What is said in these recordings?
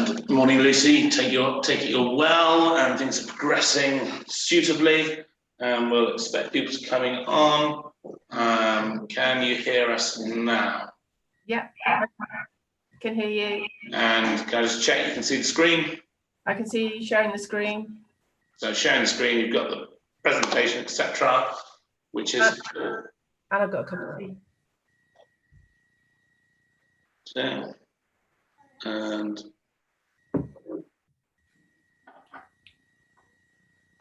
Good morning, Lucy. Take it you're well and things are progressing suitably. We'll expect people to coming on. Can you hear us now? Yeah, I can hear you. And can I just check you can see the screen? I can see you sharing the screen. So sharing the screen, you've got the presentation, etc., which is and I've got a cup of tea. Yeah. And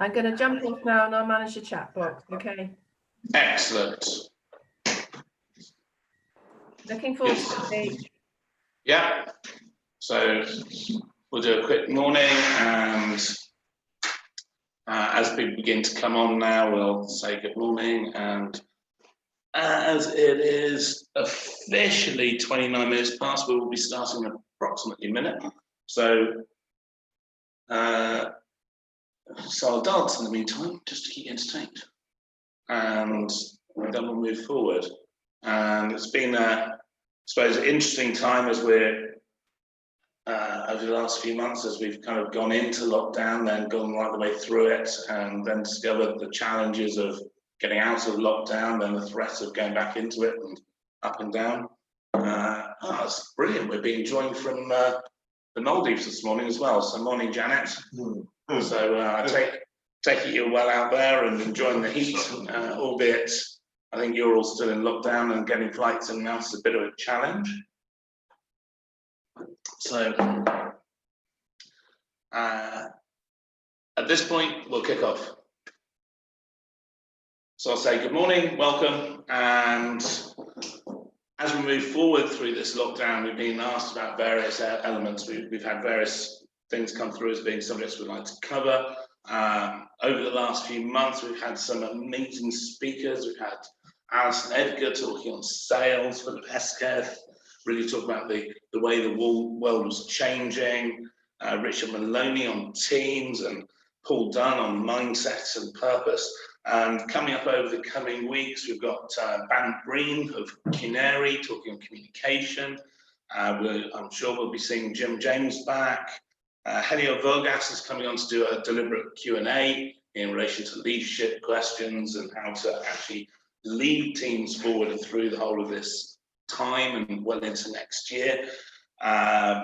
I'm going to jump off now and I'll manage the chat box, okay? Excellent. Looking forward to it. Yeah. So we'll do a quick morning, and as people begin to come on now, we'll say good morning. And as it is officially 29 minutes past, we will be starting in approximately a minute. So I'll dance in the meantime, just to keep you entertained. And then we'll move forward. And it's been, I suppose, an interesting time as we're, over the last few months, as we've kind of gone into lockdown, then gone right the way through it, and then discovered the challenges of getting out of lockdown, then the threat of going back into it and up and down. It's brilliant. We're being joined from the Maldives this morning as well. So morning, Janet. So I take it you're well out there and enjoying the heat, albeit I think you're all still in lockdown and getting flights in and out is a bit of a challenge. So at this point, we'll kick off. So I'll say good morning, welcome, and as we move forward through this lockdown, we've been asked about various elements. We've had various things come through as being subjects we'd like to cover. Over the last few months, we've had some amazing speakers. We've had Alison Edgar talking on sales, Philip Hesketh, really talk about the way the world was changing, Richard Maloney on teams, and Paul Dunn on mindset and purpose. And coming up over the coming weeks, we've got Ban Green of Canary talking on communication. I'm sure we'll be seeing Jim James back. Helio Vogas is coming on to do a deliberate Q&A in relation to leadership questions and how to actually lead teams forward and through the whole of this time and well into next year.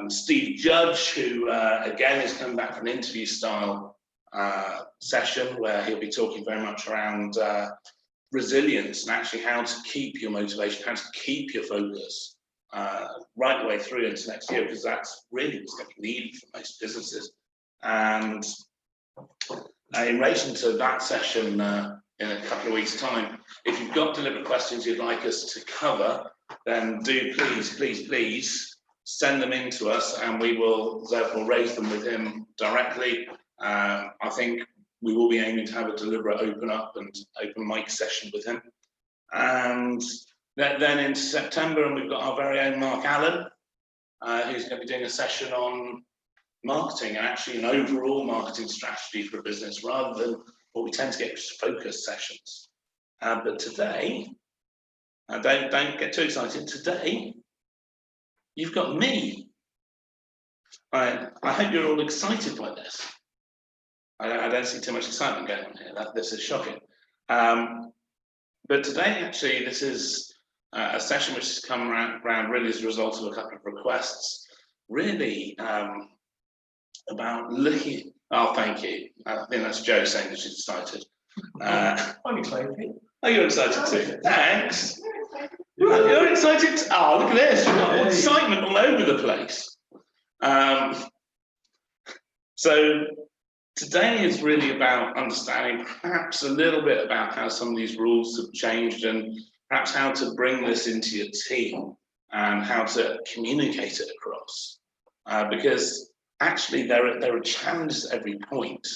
Steve Judge, who again is coming back from an interview style session where he'll be talking very much around resilience and actually how to keep your motivation, how to keep your focus right the way through into next year, because that's really what's going to be needed for most businesses. And in relation to that session in a couple of weeks' time, if you've got deliberate questions you'd like us to cover, then do please send them in to us, and we will therefore raise them with him directly. I think we will be aiming to have a deliberate open mic session with him. And then in September, and we've got our very own Mark Allen, who's going to be doing a session on marketing and actually an overall marketing strategy for a business rather than what we tend to get focus sessions. But today, don't get too excited. Today, you've got me. I hope you're all excited by this. I don't see too much excitement going on here. This is shocking. But today, actually, this is a session which has come around really as a result of a couple of requests, really about looking. Oh, thank you. I think that's Jo saying that she's excited. I'm excited. Oh, you're excited too. Thanks. You're excited. Oh, look at this. We've got excitement all over the place. So today is really about understanding perhaps a little bit about how some of these rules have changed and perhaps how to bring this into your team and how to communicate it across. Because actually there are challenges at every point.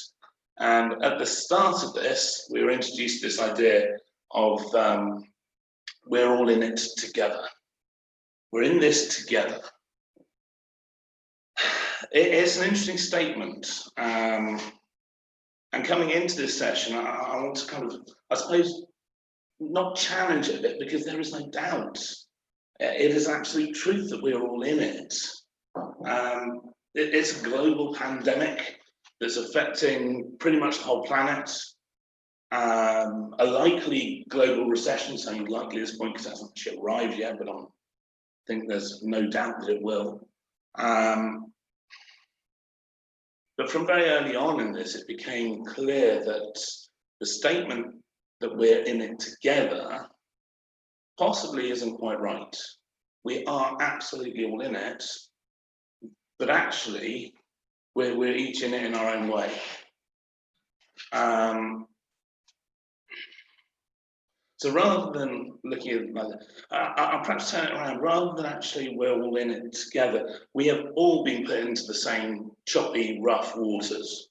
And at the start of this, we were introduced to this idea of we're all in it together. We're in this together. It's an interesting statement. And coming into this session, I want to kind of, I suppose, not challenge it a bit, because there is no doubt. It is absolute truth that we're all in it. it's a global pandemic that's affecting pretty much the whole planet. A likely global recession, so likely at this point because it hasn't actually arrived yet, but I think there's no doubt that it will. But from very early on in this, it became clear that the statement that we're in it together possibly isn't quite right. We are absolutely all in it, but actually we're each in it in our own way. So rather than looking at it like that, I'll perhaps turn it around. Rather than actually we're all in it together, we have all been put into the same choppy, rough waters.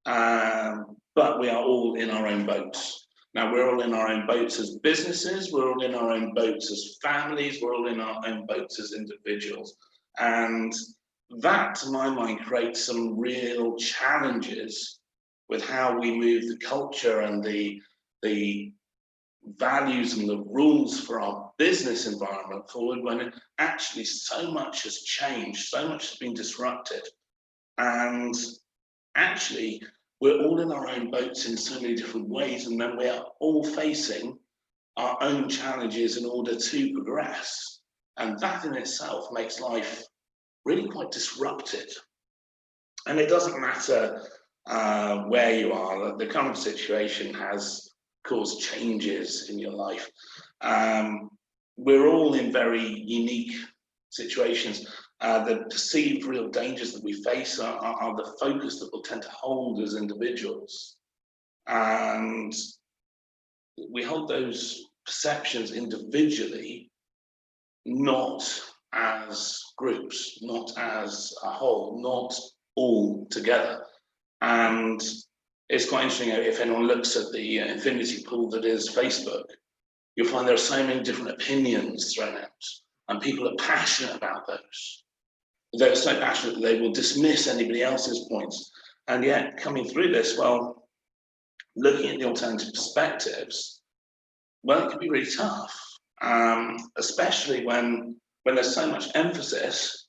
But we are all in our own boats. Now, we're all in our own boats as businesses, we're all in our own boats as families, we're all in our own boats as individuals. And that, to my mind, creates some real challenges with how we move the culture and the values and the rules for our business environment forward, when actually so much has changed, so much has been disrupted. And actually, we're all in our own boats in so many different ways, and then we are all facing our own challenges in order to progress. And that in itself makes life really quite disrupted. And it doesn't matter where you are, the current situation has caused changes in your life. We're all in very unique situations. The perceived real dangers that we face are the focus that we'll tend to hold as individuals. And we hold those perceptions individually, not as groups, not as a whole, not all together. And it's quite interesting, if anyone looks at the infinity pool that is Facebook, you'll find there are so many different opinions thrown out, and people are passionate about those. They're so passionate that they will dismiss anybody else's points. And yet, coming through this, well, looking at the alternative perspectives, well, it can be really tough, especially when there's so much emphasis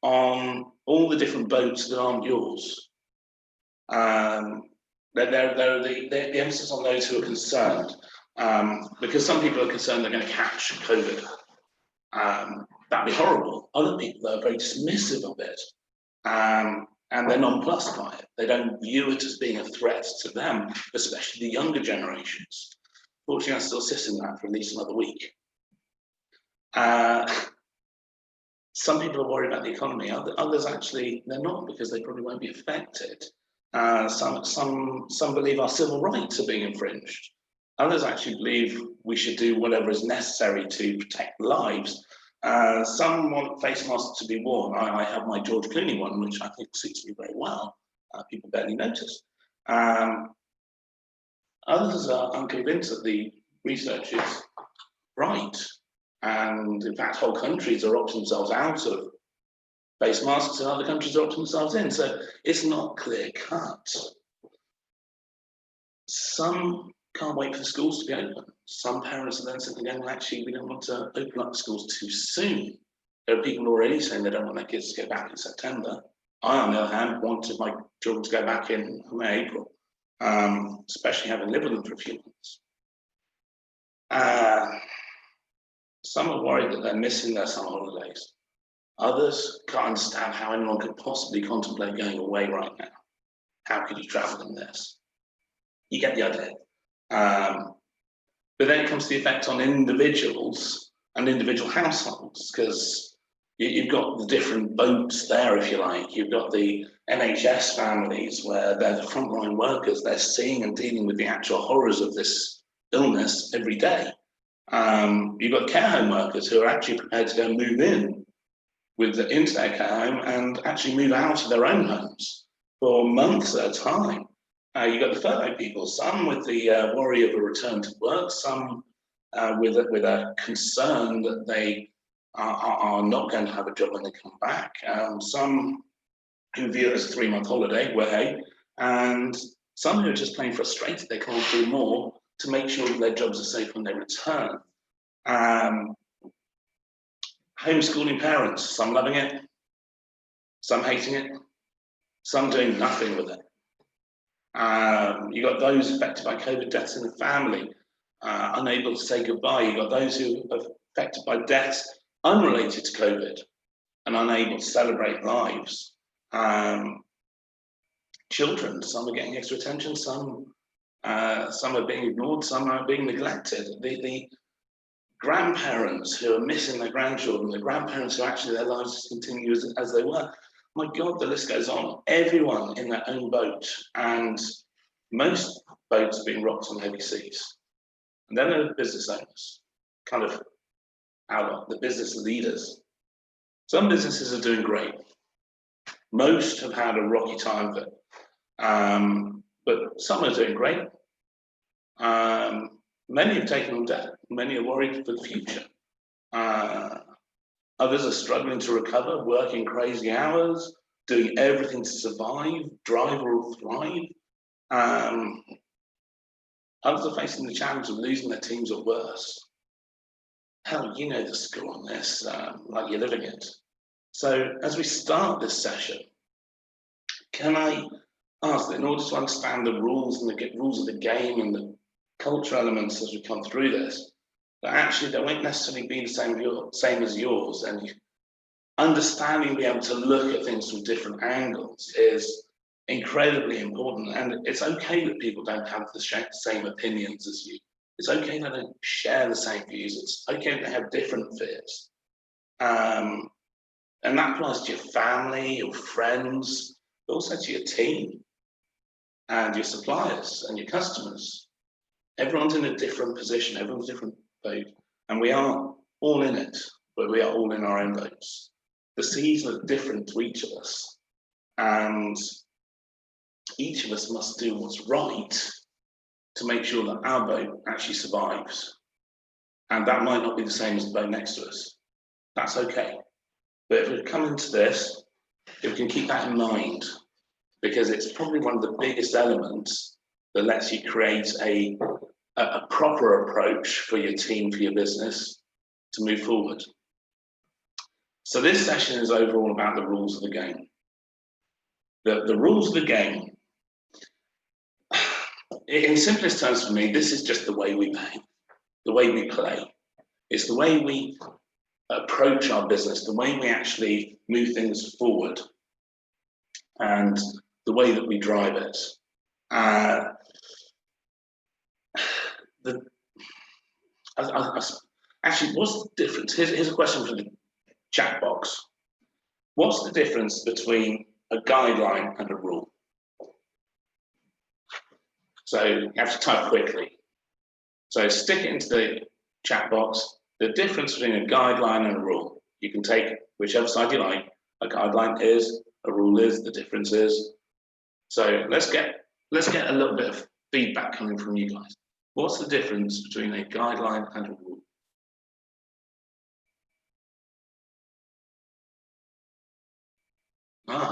on all the different boats that aren't yours. The emphasis on those who are concerned, because some people are concerned they're going to catch COVID. That'd be horrible. Other people are very dismissive of it, and they're nonplussed by it. They don't view it as being a threat to them, especially the younger generations. Fortunately, I still sit in that for at least another week. Some people are worried about the economy. Others actually, they're not, because they probably won't be affected. Some believe our civil rights are being infringed. Others actually believe we should do whatever is necessary to protect lives. Some want face masks to be worn. I have my George Clooney one, which I think suits me very well. People barely notice. Others are unconvinced that the research is right. And in fact, whole countries are opting themselves out of face masks, and other countries are opting themselves in. So it's not clear cut. Some can't wait for the schools to be open. Some parents are then simply going, well, actually, we don't want to open up the schools too soon. There are people already saying they don't want their kids to go back in September. I, on the other hand, wanted my children to go back in May, April, especially having lived with them for a few months. Some are worried that they're missing their summer holidays. Others can't understand how anyone could possibly contemplate going away right now. How could you travel in this? You get the idea. But then it comes to the effect on individuals and individual households, because you've got the different boats there, if you like. You've got the NHS families where they're the frontline workers. They're seeing and dealing with the actual horrors of this illness every day. You've got care home workers who are actually prepared to go and move in into their care home and actually move out of their own homes for months at a time. You've got the furlough people, some with the worry of a return to work, some with a concern that they are not going to have a job when they come back, some who view it as a 3-month holiday, and some who are just plain frustrated they can't do more to make sure that their jobs are safe when they return. Homeschooling parents, some loving it, some hating it, some doing nothing with it. You got those affected by COVID deaths in the family, unable to say goodbye. You got those who are affected by deaths unrelated to COVID and unable to celebrate lives. Children, some are getting extra attention, some are being ignored, some are being neglected. The grandparents who are missing their grandchildren, the grandparents who actually their lives continue as they were. My God, the list goes on. Everyone in their own boat, and most boats are being rocked on heavy seas. And then there are the business owners, kind of the business leaders. Some businesses are doing great. Most have had a rocky time of it, but some are doing great. Many have taken on debt. Many are worried for the future. Others are struggling to recover, working crazy hours, doing everything to survive, drive or thrive. Others are facing the challenge of losing their teams or worse. Hell, you know the score on this, like you're living it. So as we start this session, can I ask that in order to understand the rules and the rules of the game and the cultural elements as we come through this, that actually they won't necessarily be the same as yours, and understanding, being able to look at things from different angles is incredibly important. And it's okay that people don't have the same opinions as you. It's okay that they don't share the same views. It's okay that they have different fears. And that applies to your family, your friends, but also to your team and your suppliers and your customers. Everyone's in a different position, everyone's different boat, and we are all in it, but we are all in our own boats. The seas are different to each of us, and each of us must do what's right to make sure that our boat actually survives. And that might not be the same as the boat next to us. That's okay. But if we come into this, if we can keep that in mind, because it's probably one of the biggest elements that lets you create a proper approach for your team, for your business to move forward. So this session is overall about the rules of the game. The rules of the game, in simplest terms for me, this is just the way we play, the way we play. It's the way we approach our business, the way we actually move things forward, and the way that we drive it. Actually, what's the difference? Here's a question from the chat box. What's the difference between a guideline and a rule? So you have to type quickly. So stick it into the chat box. The difference between a guideline and a rule. You can take whichever side you like. A guideline is, a rule is, the difference is. So let's get a little bit of feedback coming from you guys. What's the difference between a guideline and a rule?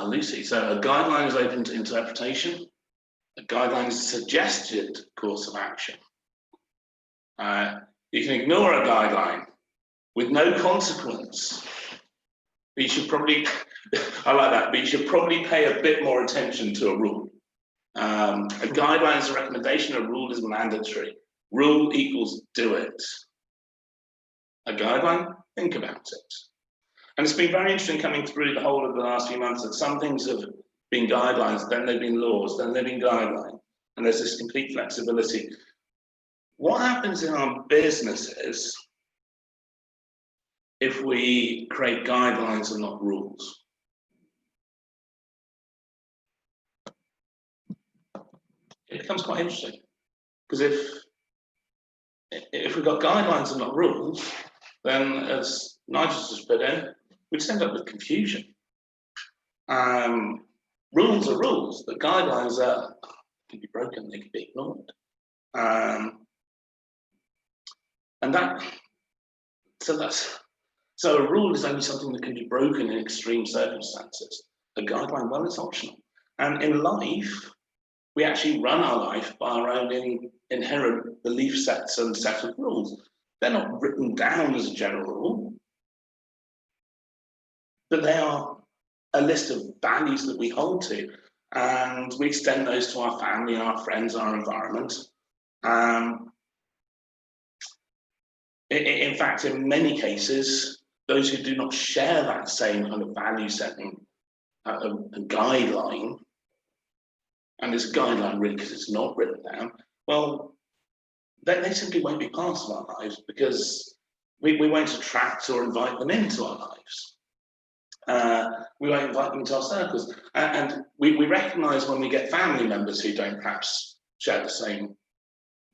Lucy, so a guideline is open to interpretation. A guideline is a suggested course of action. You can ignore a guideline with no consequence. But you should probably, I like that, but you should probably pay a bit more attention to a rule. A guideline is a recommendation, a rule is mandatory. Rule equals do it. A guideline, think about it. And it's been very interesting coming through the whole of the last few months that some things have been guidelines, then they've been laws, then they've been guidelines, and there's this complete flexibility. What happens in our businesses if we create guidelines and not rules? It becomes quite interesting, because if we've got guidelines and not rules, then as Nigel just put in, we'd end up with confusion. Rules are rules, but guidelines can be broken, they can be ignored. So a rule is only something that can be broken in extreme circumstances. A guideline, well, it's optional. And in life, we actually run our life by our own inherent belief sets and set of rules. They're not written down as a general rule, but they are a list of values that we hold to, and we extend those to our family, our friends, our environment. In fact, in many cases, those who do not share that same kind of value setting a guideline, and it's a guideline really because it's not written down, well, they simply won't be part of our lives because we won't attract or invite them into our lives. We won't invite them into our circles. And we recognise when we get family members who don't perhaps share the same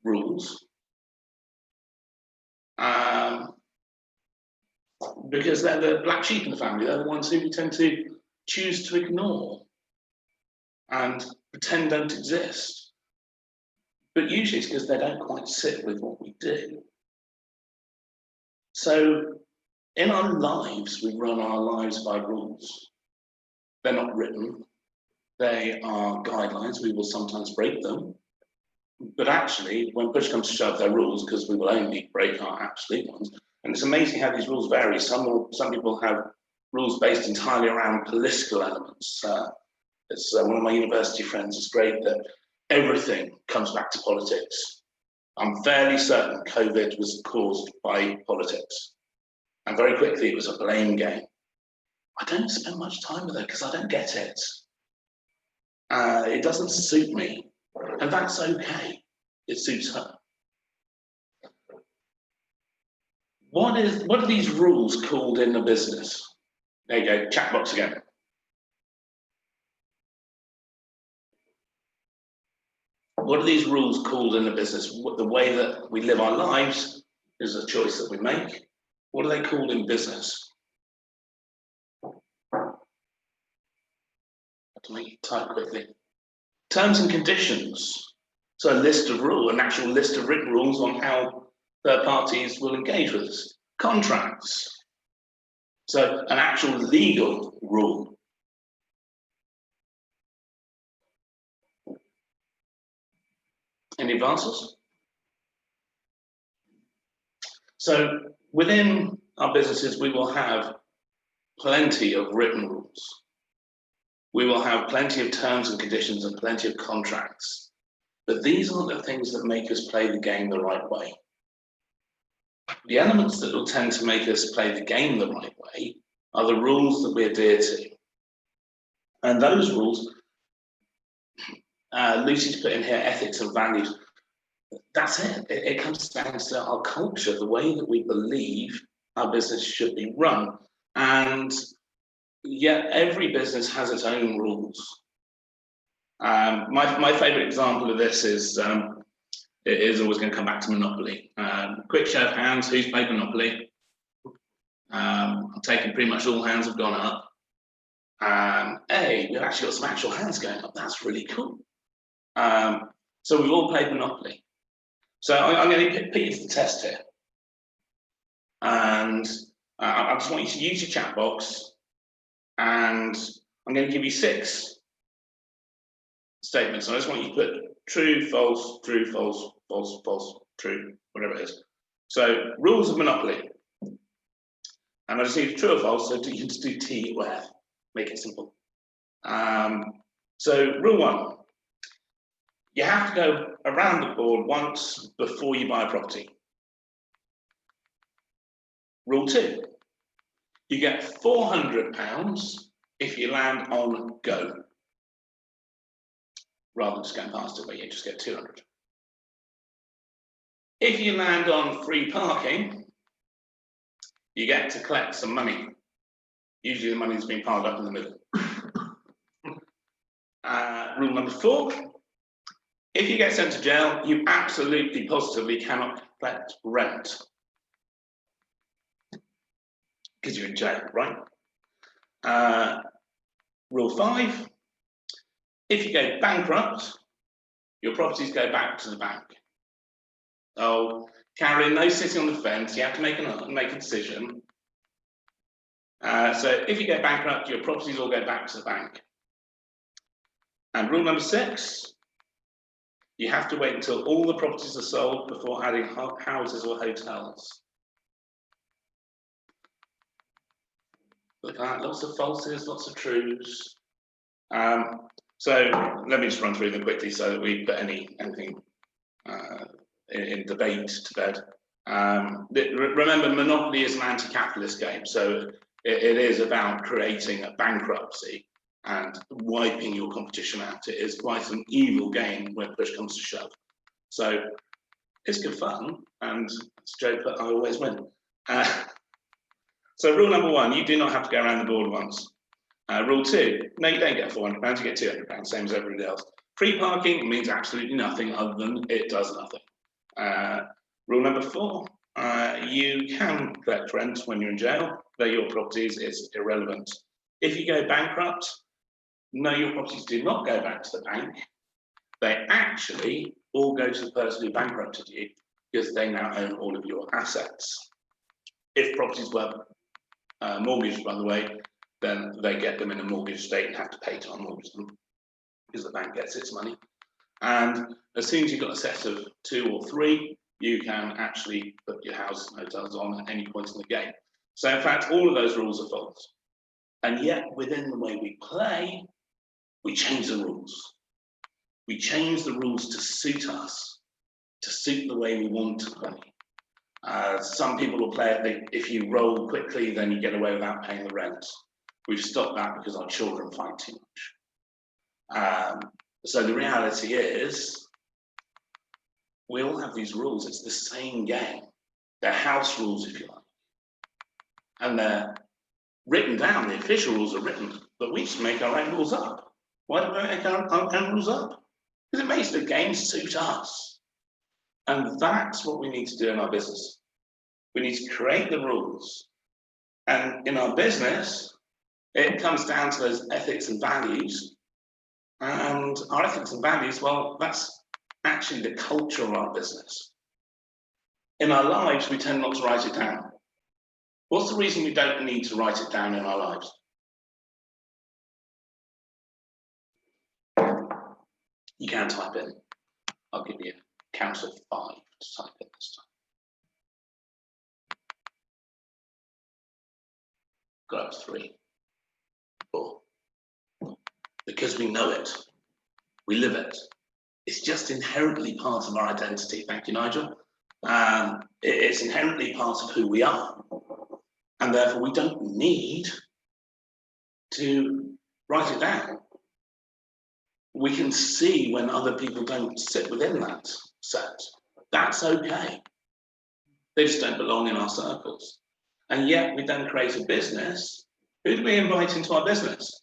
rules, because they're the black sheep in the family. They're the ones who we tend to choose to ignore and pretend don't exist. But usually it's because they don't quite sit with what we do. So in our lives, we run our lives by rules. They're not written. They are guidelines. We will sometimes break them. But actually, when push comes to shove, they're rules because we will only break our absolute ones. And it's amazing how these rules vary. Some people have rules based entirely around political elements. One of my university friends is great that everything comes back to politics. I'm fairly certain COVID was caused by politics. And very quickly, it was a blame game. I don't spend much time with her because I don't get it. It doesn't suit me. And that's okay. It suits her. What are these rules called in the business? There you go, chat box again. What are these rules called in the business? The way that we live our lives is a choice that we make. What are they called in business? I have to make it type quickly. Terms and conditions. So a list of rules, an actual list of written rules on how third parties will engage with us. Contracts. So an actual legal rule. Any advances? So within our businesses, we will have plenty of written rules. We will have plenty of terms and conditions and plenty of contracts. But these aren't the things that make us play the game the right way. The elements that will tend to make us play the game the right way are the rules that we adhere to. And those rules, Lucy's put in here ethics and values. That's it. It comes down to our culture, the way that we believe our business should be run. And yet every business has its own rules. My favorite example of this is, it is always going to come back to Monopoly. Quick show of hands, who's played Monopoly? I'm taking pretty much all hands have gone up. Hey, we've actually got some actual hands going up. That's really cool. So we've all played Monopoly. So I'm going to put you to the test here. And I just want you to use your chat box. And I'm going to give you 6 statements. I just want you to put true, false, false, false, true, whatever it is. So rules of Monopoly. And I just need true or false, so you can just do T or F. Make it simple. So rule 1. You have to go around the board once before you buy a property. Rule 2. You get £400 if you land on go, rather than just going past it, where you just get 200. If you land on free parking, you get to collect some money. Usually the money's been piled up in the middle. Rule number 4. If you get sent to jail, you absolutely, positively cannot collect rent. Because you're in jail, right? Rule 5. If you go bankrupt, your properties go back to the bank. Oh, Karen, no sitting on the fence. You have to make a decision. So if you get bankrupt, your properties all go back to the bank. And rule number 6. You have to wait until all the properties are sold before adding houses or hotels. Look at that, lots of falses, lots of truths. So let me just run through them quickly so that we put anything in debate to bed. Remember, Monopoly is an anti-capitalist game, so it is about creating a bankruptcy and wiping your competition out. It is quite an evil game when push comes to shove. So it's good fun, and it's a joke that I always win. So rule number 1, you do not have to go around the board once. Rule 2, no, you don't get £400, you get £200, same as everybody else. Free parking means absolutely nothing other than it does nothing. Rule number 4, you can collect rent when you're in jail. They're your properties, it's irrelevant. If you go bankrupt, no, your properties do not go back to the bank. They actually all go to the person who bankrupted you because they now own all of your assets. If properties were mortgaged, by the way, then they get them in a mortgage state and have to pay to unmortgage them because the bank gets its money. And as soon as you've got a set of 2 or 3, you can actually put your houses and hotels on at any point in the game. So in fact, all of those rules are false. And yet within the way we play, we change the rules. We change the rules to suit us, to suit the way we want to play. Some people will play it, if you roll quickly, then you get away without paying the rent. We've stopped that because our children fight too much. So the reality is, we all have these rules. It's the same game. They're house rules, if you like. And they're written down, the official rules are written, but we just make our own rules up. Why do we make our own rules up? Because it makes the game suit us. And that's what we need to do in our business. We need to create the rules. And in our business, it comes down to those ethics and values. And our ethics and values, well, that's actually the culture of our business. In our lives, we tend not to write it down. What's the reason we don't need to write it down in our lives? You can type in. I'll give you a count of 5 to type in this time. Go up to 3, 4. Because we know it, we live it. It's just inherently part of our identity. Thank you, Nigel. It's inherently part of who we are. And therefore, we don't need to write it down. We can see when other people don't sit within that set. That's okay. They just don't belong in our circles. And yet we then create a business. Who do we invite into our business?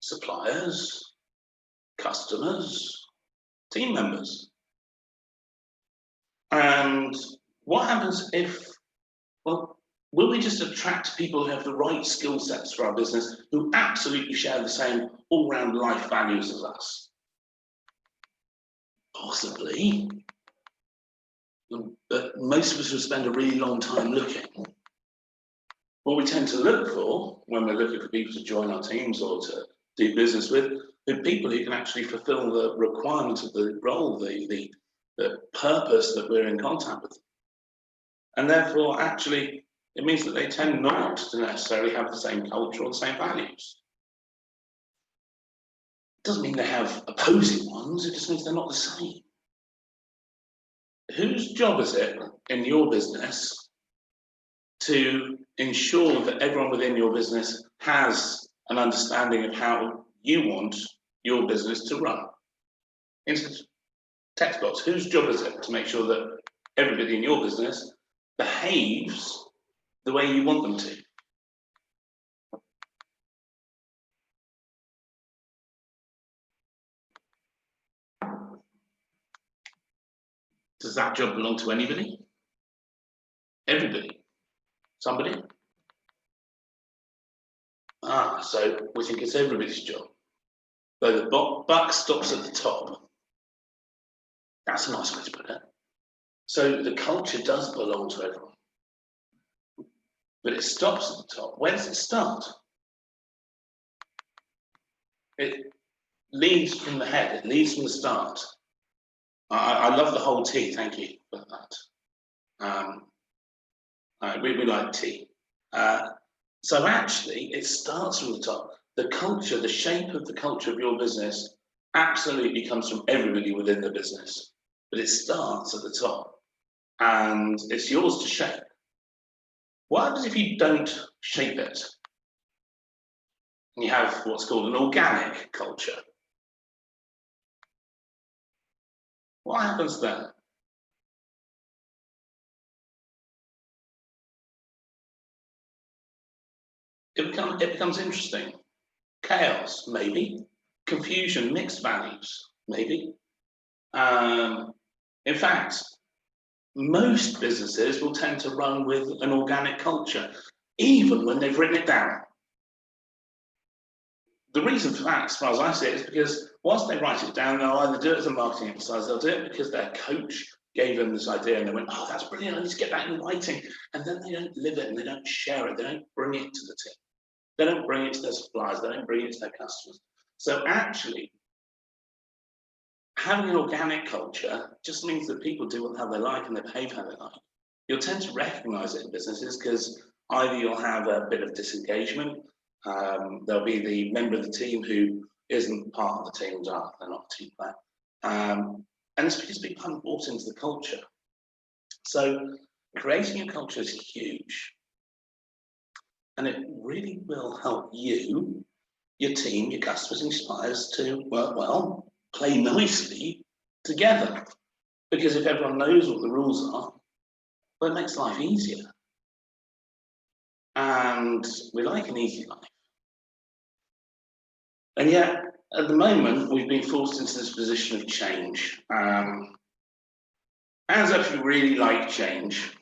Suppliers, customers, team members. And what happens if, well, will we just attract people who have the right skill sets for our business, who absolutely share the same all-round life values as us? Possibly. But most of us will spend a really long time looking. What we tend to look for when we're looking for people to join our teams or to do business with are people who can actually fulfill the requirements of the role, the purpose that we're in contact with. And therefore, actually, it means that they tend not to necessarily have the same culture or the same values. It doesn't mean they have opposing ones, it just means they're not the same. Whose job is it in your business to ensure that everyone within your business has an understanding of how you want your business to run? Instant text box. Whose job is it to make sure that everybody in your business behaves the way you want them to? Does that job belong to anybody? Everybody? Somebody? So we think it's everybody's job. So the buck stops at the top. That's a nice way to put it. So the culture does belong to everyone. But it stops at the top. Where does it start? It leads from the head. It leads from the start. I love the whole tea. Thank you for that. We like tea. So actually, it starts from the top. The culture, the shape of the culture of your business absolutely comes from everybody within the business, but it starts at the top and it's yours to shape. What happens if you don't shape it? And you have what's called an organic culture. What happens then? It becomes interesting. Chaos, maybe. Confusion, mixed values, maybe. In fact, most businesses will tend to run with an organic culture, even when they've written it down. The reason for that, as far as I see it, is because whilst they write it down, they'll either do it as a marketing exercise, they'll do it because their coach gave them this idea and they went, oh, that's brilliant, I need to get that in writing. And then they don't live it and they don't share it, they don't bring it to the team. They don't bring it to their suppliers, they don't bring it to their customers. So actually, having an organic culture just means that people do how they like and they behave how they like. You'll tend to recognize it in businesses because either you'll have a bit of disengagement, there'll be the member of the team who isn't part of the team, they're not a team player. And it's because people haven't bought into the culture. So creating a culture is huge. And it really will help you, your team, your customers and suppliers to work well, play nicely together. Because if everyone knows what the rules are, well, it makes life easier. And we like an easy life. And yet, at the moment, we've been forced into this position of change. Hands up if you really like change.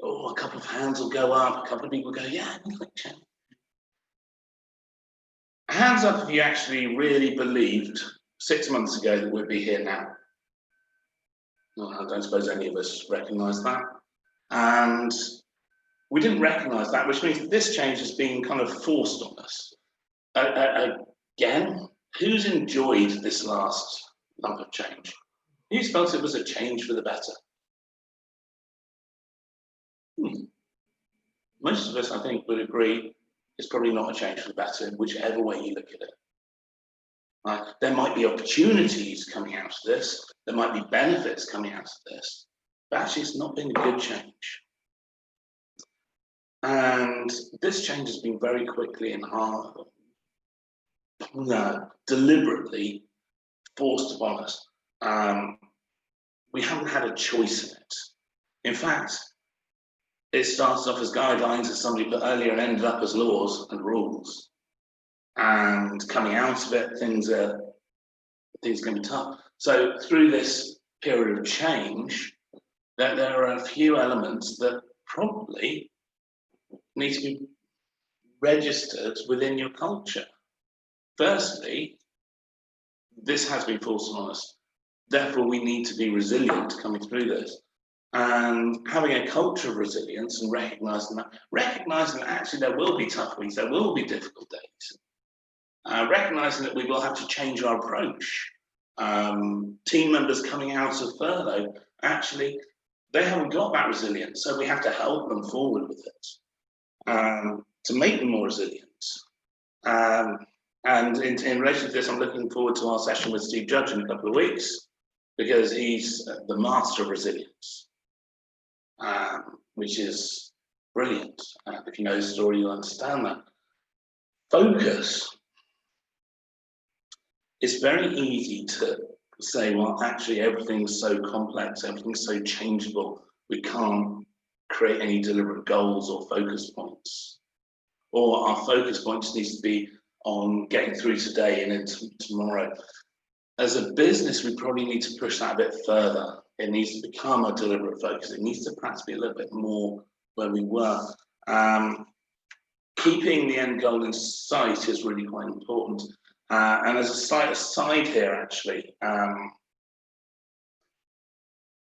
Oh, a couple of hands will go up, a couple of people go, yeah, I like change. Hands up if you actually really believed 6 months ago that we'd be here now. Well, I don't suppose any of us recognise that. And we didn't recognise that, which means that this change has been kind of forced on us. Again, who's enjoyed this last lump of change? Who's felt it was a change for the better? Most of us, I think, would agree it's probably not a change for the better, whichever way you look at it. There might be opportunities coming out of this, there might be benefits coming out of this, but actually it's not been a good change. And this change has been very quickly and hard, deliberately forced upon us. We haven't had a choice in it. In fact, it starts off as guidelines, as somebody put earlier, and ended up as laws and rules. And coming out of it, things are going to be tough. So through this period of change, there are a few elements that probably need to be registered within your culture. Firstly, this has been forced on us. Therefore, we need to be resilient coming through this. And having a culture of resilience and recognizing that actually there will be tough weeks, there will be difficult days. Recognizing that we will have to change our approach. Team members coming out of furlough, actually, they haven't got that resilience, so we have to help them forward with it to make them more resilient. And in relation to this, I'm looking forward to our session with Steve Judge in a couple of weeks, because he's the master of resilience, which is brilliant. If you know his story, you'll understand that. Focus. It's very easy to say, well, actually, everything's so complex, everything's so changeable, we can't create any deliberate goals or focus points. Or our focus points needs to be on getting through today and into tomorrow. As a business, we probably need to push that a bit further. It needs to become a deliberate focus. It needs to perhaps be a little bit more where we were. Keeping the end goal in sight is really quite important. And as a slight aside here, actually,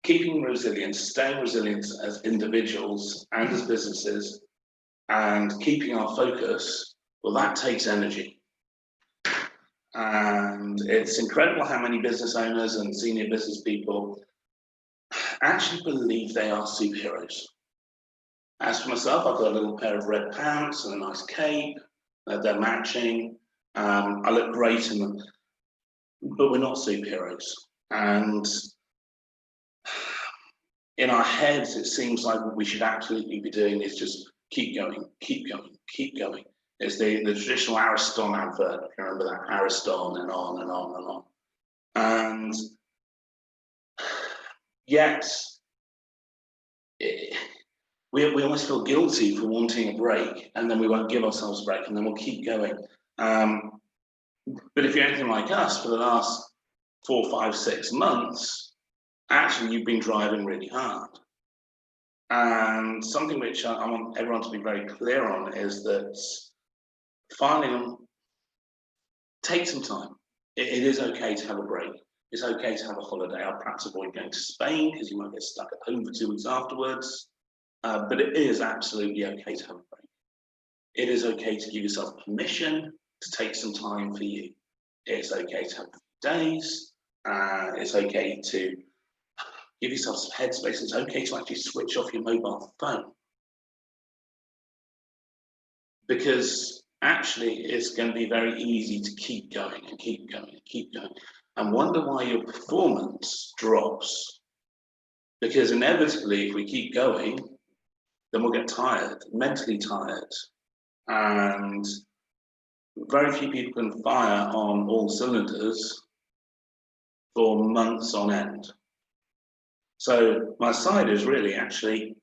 keeping resilience, staying resilient as individuals and as businesses, and keeping our focus, well, that takes energy. And it's incredible how many business owners and senior business people actually believe they are superheroes. As for myself, I've got a little pair of red pants and a nice cape. They're matching. I look great in them, but we're not superheroes. And in our heads, it seems like what we should absolutely be doing is just keep going, keep going, keep going. It's the traditional Ariston advert, if you remember that, Ariston, and on and on and on. And yet, we almost feel guilty for wanting a break, and then we won't give ourselves a break, and then we'll keep going. But if you're anything like us, for the last 4, 5, 6 months, actually you've been driving really hard. And something which I want everyone to be very clear on is that finally, take some time. It is okay to have a break. It's okay to have a holiday. I'll perhaps avoid going to Spain because you might get stuck at home for 2 weeks afterwards. But it is absolutely okay to have a break. It is okay to give yourself permission to take some time for you. It's okay to have days. It's okay to give yourself some headspace. It's okay to actually switch off your mobile phone. Because actually it's going to be very easy to keep going and keep going and keep going and wonder why your performance drops. Because inevitably, if we keep going, then we'll get tired, mentally tired. And very few people can fire on all cylinders for months on end. So my side is really actually,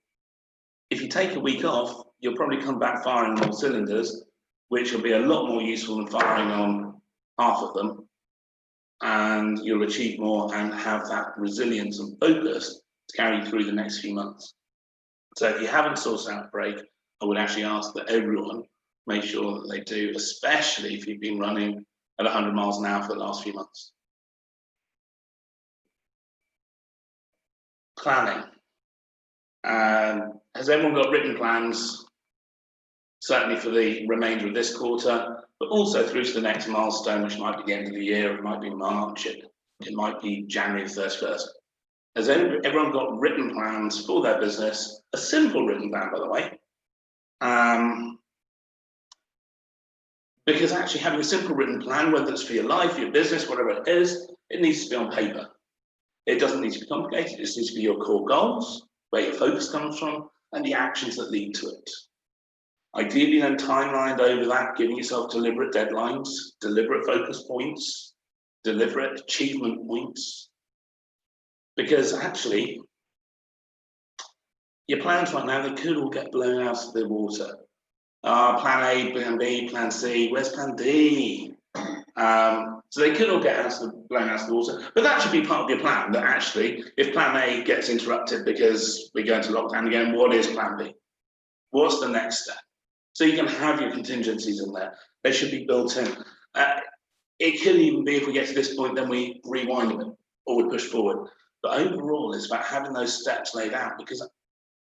if you take a week off, you'll probably come back firing on all cylinders, which will be a lot more useful than firing on half of them. And you'll achieve more and have that resilience and focus to carry you through the next few months. So if you haven't sorted out a break, I would actually ask that everyone make sure that they do, especially if you've been running at 100 miles an hour for the last few months. Planning. Has everyone got written plans, certainly for the remainder of this quarter, but also through to the next milestone, which might be the end of the year, it might be March, it might be January 31st. Has everyone got written plans for their business? A simple written plan, by the way. Because actually having a simple written plan, whether it's for your life, your business, whatever it is, it needs to be on paper. It doesn't need to be complicated. It just needs to be your core goals, where your focus comes from, and the actions that lead to it. Ideally then timelined over that, giving yourself deliberate deadlines, deliberate focus points, deliberate achievement points. Because actually, your plans right now, they could all get blown out of the water. Plan A, plan B, plan C, where's plan D? So they could all get blown out of the water, but that should be part of your plan, that actually, if plan A gets interrupted because we go into lockdown again, what is plan B? What's the next step? So you can have your contingencies in there. They should be built in. It could even be if we get to this point, then we rewind a bit or we push forward. But overall, it's about having those steps laid out, because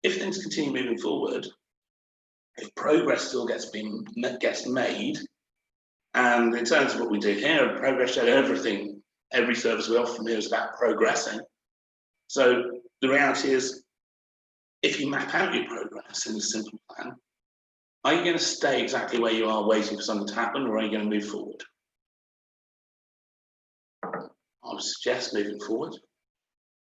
if things continue moving forward, if progress still gets made, and in terms of what we do here, progress at everything, every service we offer here is about progressing. So the reality is, if you map out your progress in a simple plan, are you going to stay exactly where you are waiting for something to happen, or are you going to move forward? I would suggest moving forward.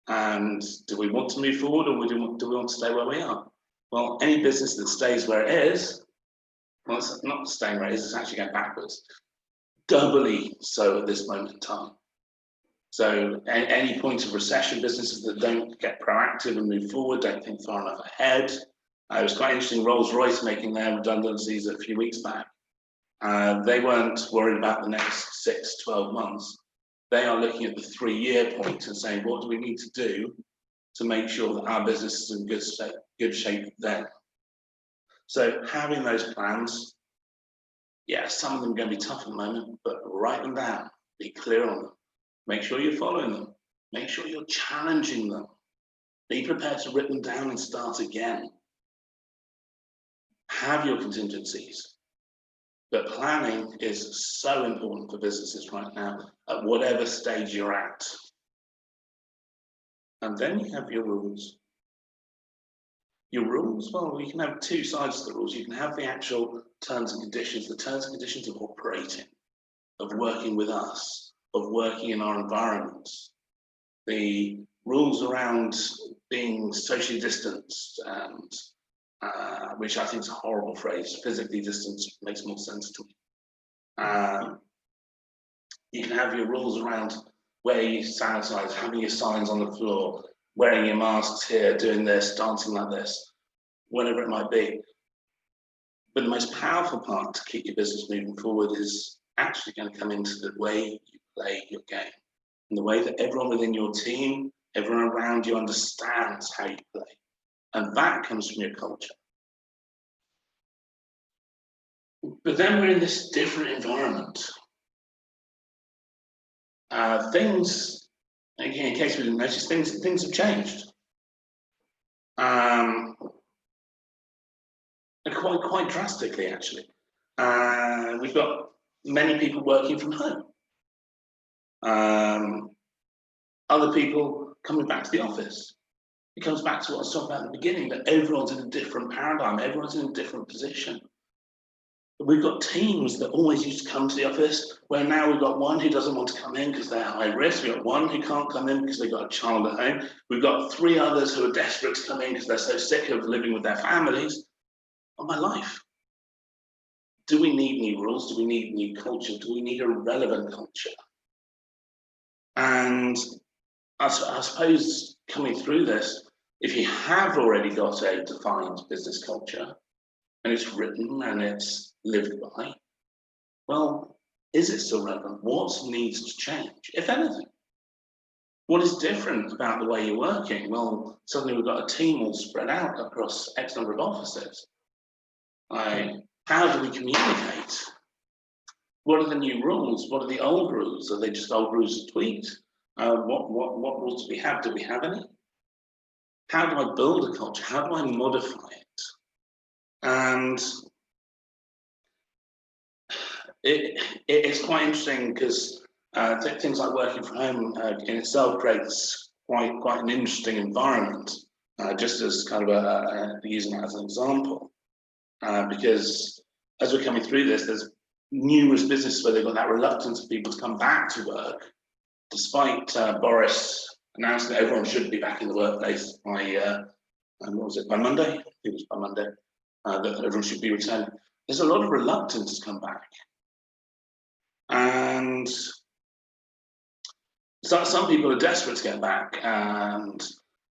And do we want to move forward, or do we want to stay where we are? Well, any business that stays where it is, well, it's not staying where it is, it's actually going backwards. Doubly so at this moment in time. So any point of recession, businesses that don't get proactive and move forward, don't think far enough ahead. It was quite interesting, Rolls-Royce making their redundancies a few weeks back. They weren't worried about the next 6, 12 months. They are looking at the 3-year point and saying, what do we need to do to make sure that our business is in good shape then? So having those plans, yeah, some of them are going to be tough at the moment, but write them down, be clear on them. Make sure you're following them. Make sure you're challenging them. Be prepared to write them down and start again. Have your contingencies. But planning is so important for businesses right now, at whatever stage you're at. And then you have your rules. Your rules, well, you can have two sides to the rules. You can have the actual terms and conditions, the terms and conditions of operating, of working with us, of working in our environments, the rules around being socially distanced, and which I think is a horrible phrase. Physically distanced makes more sense to me. You can have your rules around where you sanitize, having your signs on the floor, wearing your masks here, doing this, dancing like this, whatever it might be. But the most powerful part to keep your business moving forward is actually going to come into the way you play your game, and the way that everyone within your team, everyone around you understands how you play. And that comes from your culture. But then we're in this different environment. Things, again, in case we didn't notice, things have changed. Quite drastically, actually. We've got many people working from home. Other people coming back to the office. It comes back to what I was talking about at the beginning, that everyone's in a different paradigm, everyone's in a different position. We've got teams that always used to come to the office, where now we've got one who doesn't want to come in because they're high risk. We've got one who can't come in because they've got a child at home. We've got 3 others who are desperate to come in because they're so sick of living with their families. Oh, my life. Do we need new rules? Do we need new culture? Do we need a relevant culture? And I suppose coming through this, if you have already got a defined business culture, and it's written and it's lived by, well, is it still relevant? What needs to change, if anything? What is different about the way you're working? Well, suddenly we've got a team all spread out across X number of offices. How do we communicate? What are the new rules? What are the old rules? Are they just old rules tweaked? What rules do we have? Do we have any? How do I build a culture? How do I modify it? And it's quite interesting because things like working from home in itself creates quite an interesting environment, just as kind of using that as an example. Because as we're coming through this, there's numerous businesses where they've got that reluctance of people to come back to work, despite Boris announcing that everyone should be back in the workplace by, what was it, by Monday? I think it was by Monday, that everyone should be returning. There's a lot of reluctance to come back. And so some people are desperate to get back, and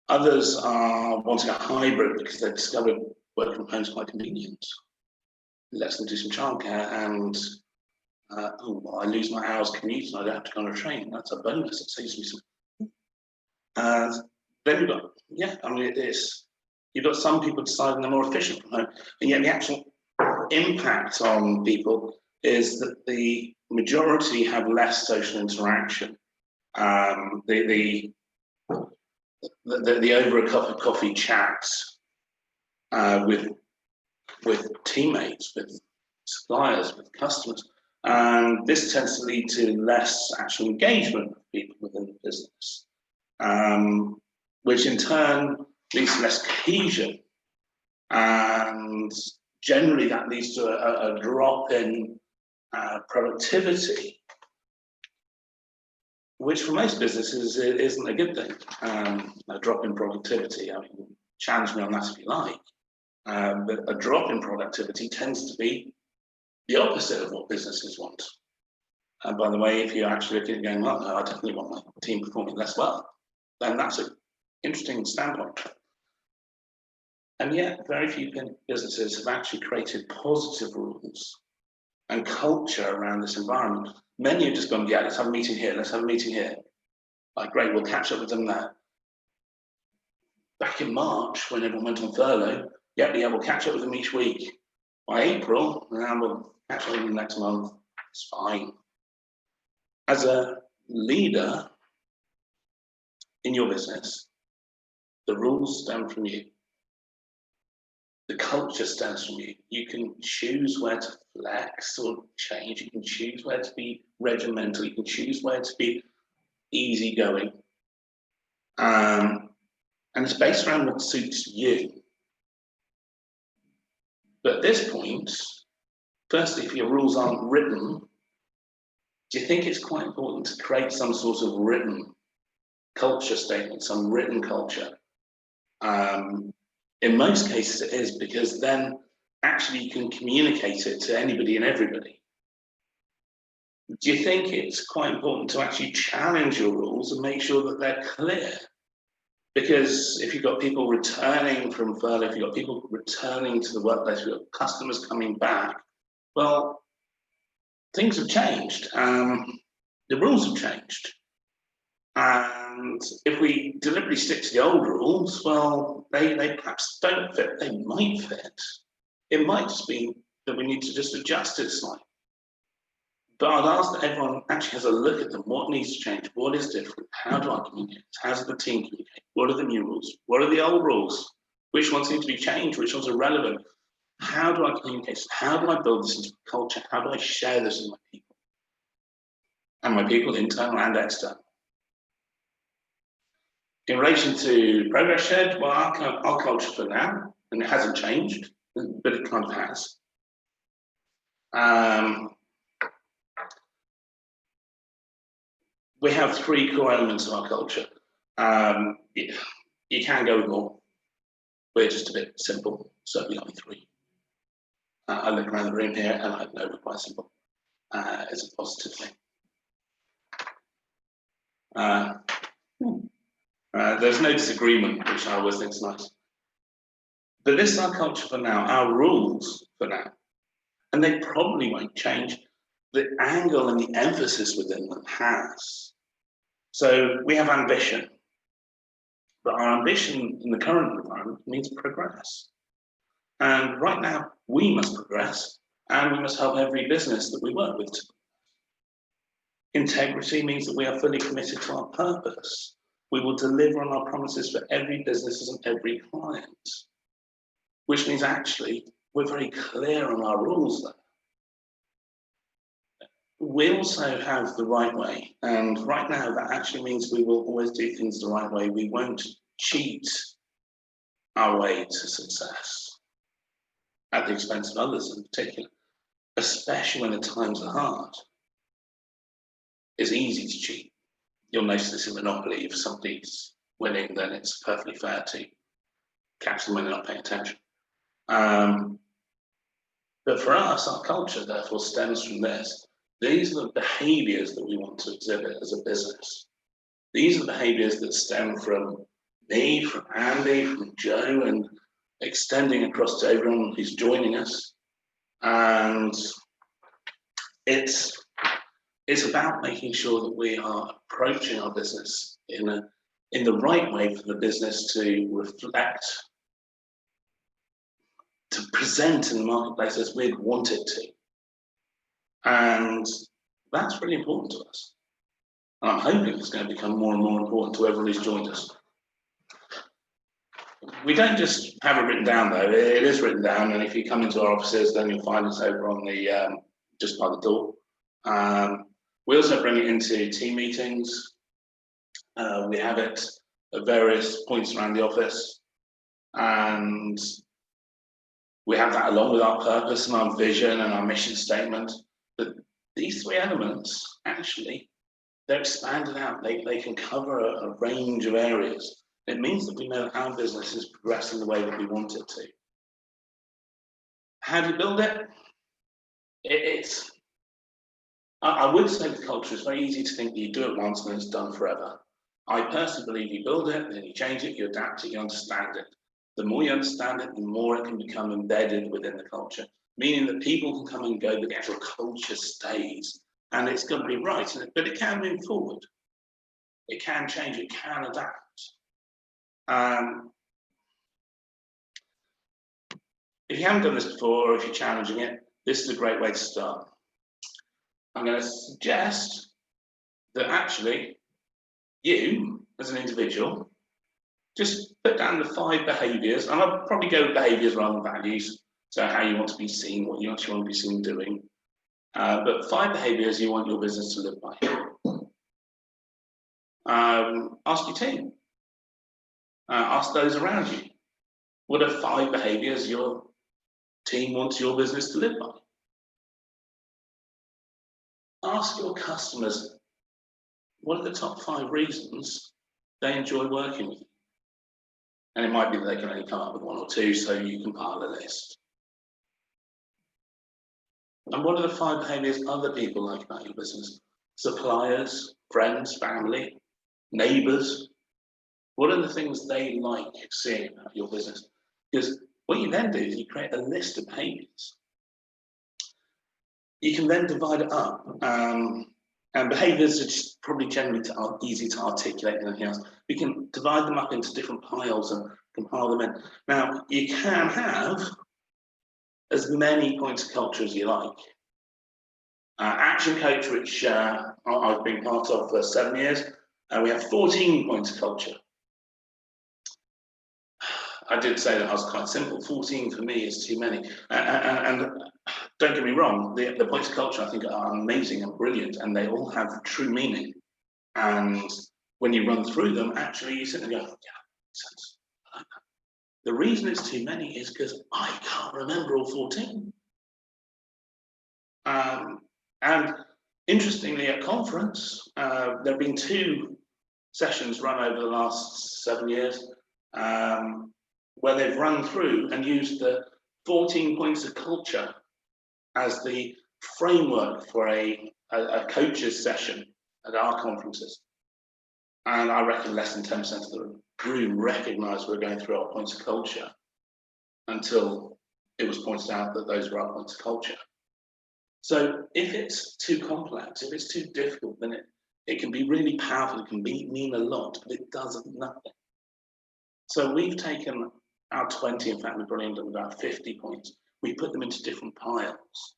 others are wanting a hybrid because they've discovered working from home is quite convenient. Lets them do some childcare, and oh, well, I lose my hour's commute and I don't have to go on a train. That's a bonus. It saves me some. Then you've got, yeah, I mean, you've got some people deciding they're more efficient from home, and yet the actual impact on people is that the majority have less social interaction. The over a cup of coffee chats with teammates, with suppliers, with customers, and this tends to lead to less actual engagement of people within the business, which in turn leads to less cohesion, and generally that leads to a drop in productivity, which for most businesses isn't a good thing. A drop in productivity, I mean, challenge me on that if you like, but a drop in productivity tends to be the opposite of what businesses want. And by the way, if you're actually looking at going, well, no, I definitely want my team performing less well, then that's an interesting standpoint. And yet, very few businesses have actually created positive rules and culture around this environment. Many have just gone, yeah, let's have a meeting here, let's have a meeting here. Like, great, we'll catch up with them there. Back in March, when everyone went on furlough, yeah, we'll catch up with them each week. By April, we'll catch up with them next month. It's fine. As a leader in your business, the rules stem from you. The culture stems from you. You can choose where to flex or change. You can choose where to be regimental. You can choose where to be easygoing. And it's based around what suits you. But at this point, firstly, if your rules aren't written, do you think it's quite important to create some sort of written culture statement, some written culture? In most cases it is, because then actually you can communicate it to anybody and everybody. Do you think it's quite important to actually challenge your rules and make sure that they're clear? Because if you've got people returning from furlough, if you've got people returning to the workplace, if you've got customers coming back, well, things have changed. The rules have changed. And if we deliberately stick to the old rules, well, they perhaps don't fit, they might fit. It might just be that we need to just adjust it slightly. But I'd ask that everyone actually has a look at them. What needs to change? What is different? How do I communicate? How does the team communicate? What are the new rules? What are the old rules? Which ones need to be changed? Which ones are relevant? How do I communicate? How do I build this into a culture? How do I share this with my people? And my people, internal and external. In relation to progress shared, well, our culture for now, and it hasn't changed, but it kind of has. We have three core elements of our culture. You can go with more. We're just a bit simple, so we like three. I look around the room here and I know we're quite simple. It's a positive thing. There's no disagreement, which I always think is nice. But this is our culture for now, our rules for now. And they probably won't change. The angle and the emphasis within them has. So we have ambition. But our ambition in the current environment means progress. And right now, we must progress, and we must help every business that we work with to. Integrity means that we are fully committed to our purpose. We will deliver on our promises for every business and every client, which means actually we're very clear on our rules there. We also have the right way, and right now that actually means we will always do things the right way. We won't cheat our way to success at the expense of others in particular, especially when the times are hard. It's easy to cheat. You'll notice this in Monopoly. If somebody's winning, then it's perfectly fair to catch them when they're not paying attention. But for us, our culture therefore stems from this. These are the behaviors that we want to exhibit as a business. These are the behaviors that stem from me, from Andy, from Joe, and extending across to everyone who's joining us. And it's about making sure that we are approaching our business in the right way for the business to reflect, to present in the marketplace as we'd want it to. And that's really important to us. And I'm hoping it's going to become more and more important to everyone who's joined us. We don't just have it written down though, it is written down, and if you come into our offices, then you'll find us over on the, just by the door. We also bring it into team meetings. We have it at various points around the office, and we have that along with our purpose and our vision and our mission statement. But these three elements, actually, they're expanded out. They can cover a range of areas. It means that we know our business is progressing the way that we want it to. How do you build it? I would say the culture is very easy to think that you do it once and it's done forever. I personally believe you build it, then you change it, you adapt it, you understand it. The more you understand it, the more it can become embedded within the culture, meaning that people can come and go, but the actual culture stays. And it's going to be right, but it can move forward. It can change, it can adapt. If you haven't done this before, or if you're challenging it, this is a great way to start. I'm going to suggest that actually you, as an individual, just put down the 5 behaviours, and I'll probably go with behaviours rather than values, so how you want to be seen, what you actually want to be seen doing. But 5 behaviours you want your business to live by. Ask your team. Ask those around you. What are 5 behaviours you're team wants your business to live by. Ask your customers, what are the top 5 reasons they enjoy working with you? And it might be that they can only come up with 1 or 2, so you compile a list. And what are the 5 behaviours other people like about your business? Suppliers, friends, family, neighbours. What are the things they like seeing about your business? Because what you then do is you create a list of behaviours. You can then divide it up. And behaviours are just probably generally easy to articulate than anything else. We can divide them up into different piles and compile them in. Now, you can have as many points of culture as you like. Action Coach, which I've been part of for 7 years, we have 14 points of culture. I did say that I was quite simple. 14 for me is too many. And don't get me wrong, the points of culture I think are amazing and brilliant, and they all have true meaning. And when you run through them, actually you sit there and go, yeah, makes sense. I like that. The reason it's too many is because I can't remember all 14. And interestingly, at conference, there have been 2 sessions run over the last 7 years where they've run through and used the 14 points of culture as the framework for a coach's session at our conferences. And I reckon less than 10% of the room recognised we're going through our points of culture until it was pointed out that those were our points of culture. So if it's too complex, if it's too difficult, then it can be really powerful, it can mean a lot, but it does nothing. So we've taken our 20, in fact, we've probably ended up with about 50 points. We put them into different piles.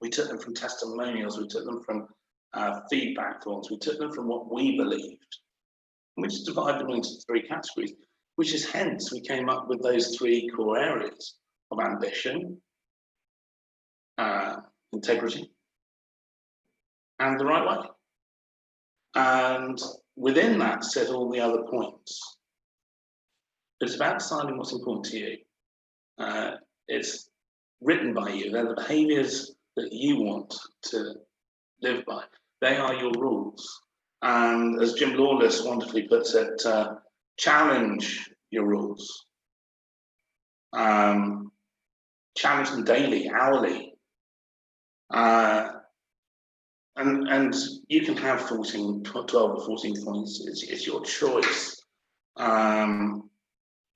We took them from testimonials, we took them from feedback forms, we took them from what we believed. And we just divided them into 3 categories, which is hence we came up with those 3 core areas of ambition, integrity, and the right way. And within that sit all the other points. It's about deciding what's important to you. It's written by you. They're the behaviours that you want to live by. They are your rules. And as Jim Lawless wonderfully puts it, challenge your rules. Challenge them daily, hourly. And you can have 12 or 14 points. It's your choice.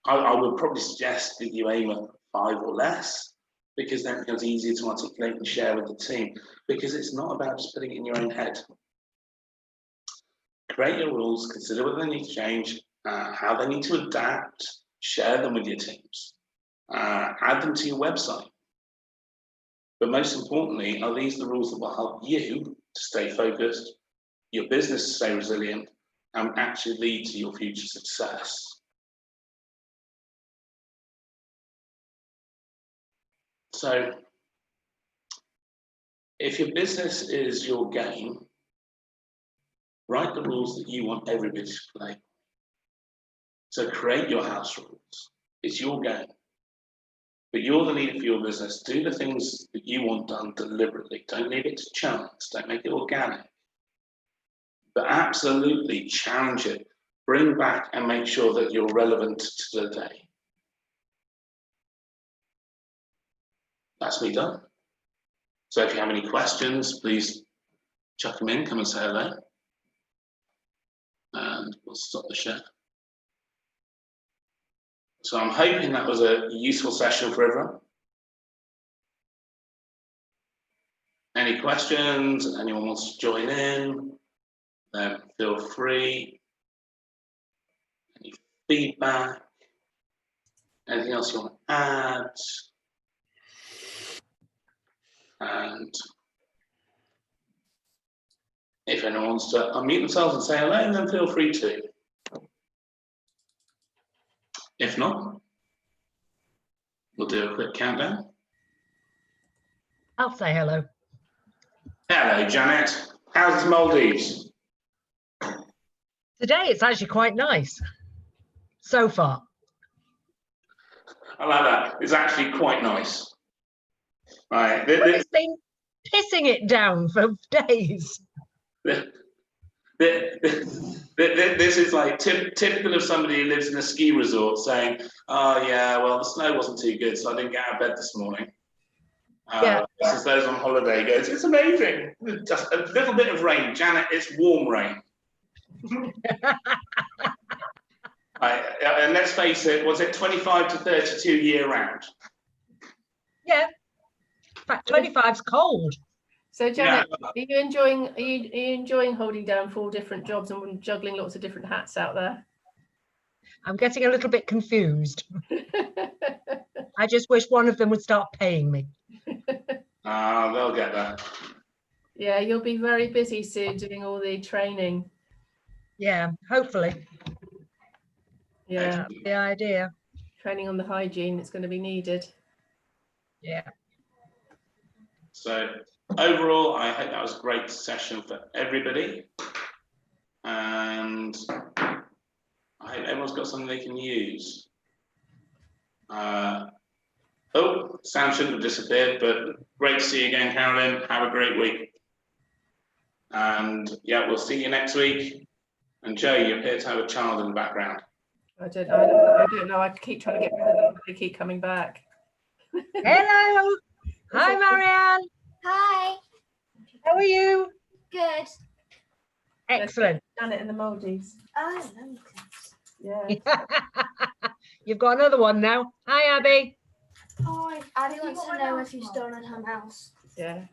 I would probably suggest that you aim at 5 or less, because then it becomes easier to articulate and share with the team, because it's not about just putting it in your own head. Create your rules, consider whether they need to change, how they need to adapt, share them with your teams, add them to your website. But most importantly, are these the rules that will help you to stay focused, your business to stay resilient, and actually lead to your future success? So, if your business is your game, write the rules that you want everybody to play. So create your house rules. It's your game. But you're the leader for your business. Do the things that you want done deliberately. Don't leave it to chance. Don't make it organic. But absolutely challenge it. Bring back and make sure that you're relevant to the day. That's me done. So if you have any questions, please chuck them in, come and say hello. And we'll stop the share. So I'm hoping that was a useful session for everyone. Any questions? Anyone wants to join in? Then feel free. Any feedback? Anything else you want to add? And if anyone wants to unmute themselves and say hello, then feel free to. If not, we'll do a quick countdown. I'll say hello. Hello, Janet. How's the Maldives? Today it's actually quite nice so far. I like that. It's actually quite nice. Right. It's been pissing it down for days. This is like typical of somebody who lives in a ski resort saying, "Oh yeah, well the snow wasn't too good, so I didn't get out of bed this morning." Yeah. This is those on holiday goes, "It's amazing, just a little bit of rain, Janet. It's warm rain." And let's face it, was it 25 to 32 year round? Yeah. In fact, 25's cold. So Janet, are you enjoying holding down 4 different jobs and juggling lots of different hats out there? I'm getting a little bit confused. I just wish one of them would start paying me. They'll get that. Yeah, you'll be very busy soon doing all the training. Yeah, hopefully. Yeah, That's the idea. training on the hygiene that's going to be needed. Yeah. So overall, I hope that was a great session for everybody. And I hope everyone's got something they can use. Oh, sound shouldn't have disappeared, but great to see you again, Carolyn. Have a great week. And yeah, we'll see you next week. And Joe, you appear to have a child in the background. I don't know. I keep trying to get rid of them, but they keep coming back. Hello. Hi, Marianne. Hi. How are you? Good. Excellent. Janet in the Maldives. Oh, Yeah. You've got another one now. Hi, Abby. hi. Abby wants to know if you've stolen her mouse. Yeah.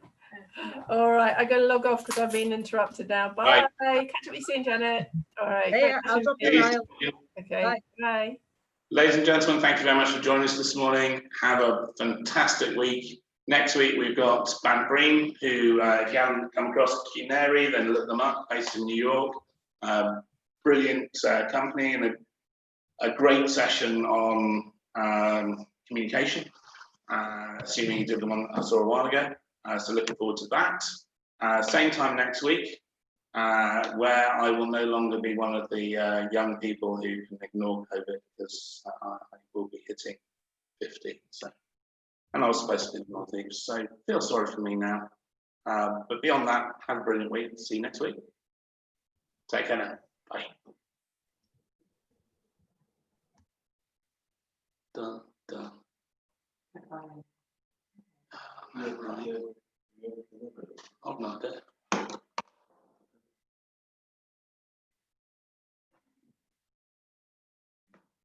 All right. I'm going to log off because I've been interrupted now. Bye. Catch up with you soon, Janet. All right. Hey, I'll drop you an aisle. Okay. Bye. Bye. Ladies and gentlemen, thank you very much for joining us this morning. Have a fantastic week. Next week, we've got Banbreen, who, if you haven't come across Cuneri, then look them up, based in New York. Brilliant company and a great session on communication, assuming you did the one I saw a while ago. So looking forward to that. Same time next week, where I will no longer be one of the young people who can ignore COVID, because I will be hitting 50. So. And I was supposed to be in the Maldives, so feel sorry for me now. But beyond that, have a brilliant week. See you next week. Take care now. Bye. Dun, dun. Oh, no, right. I'm not dead.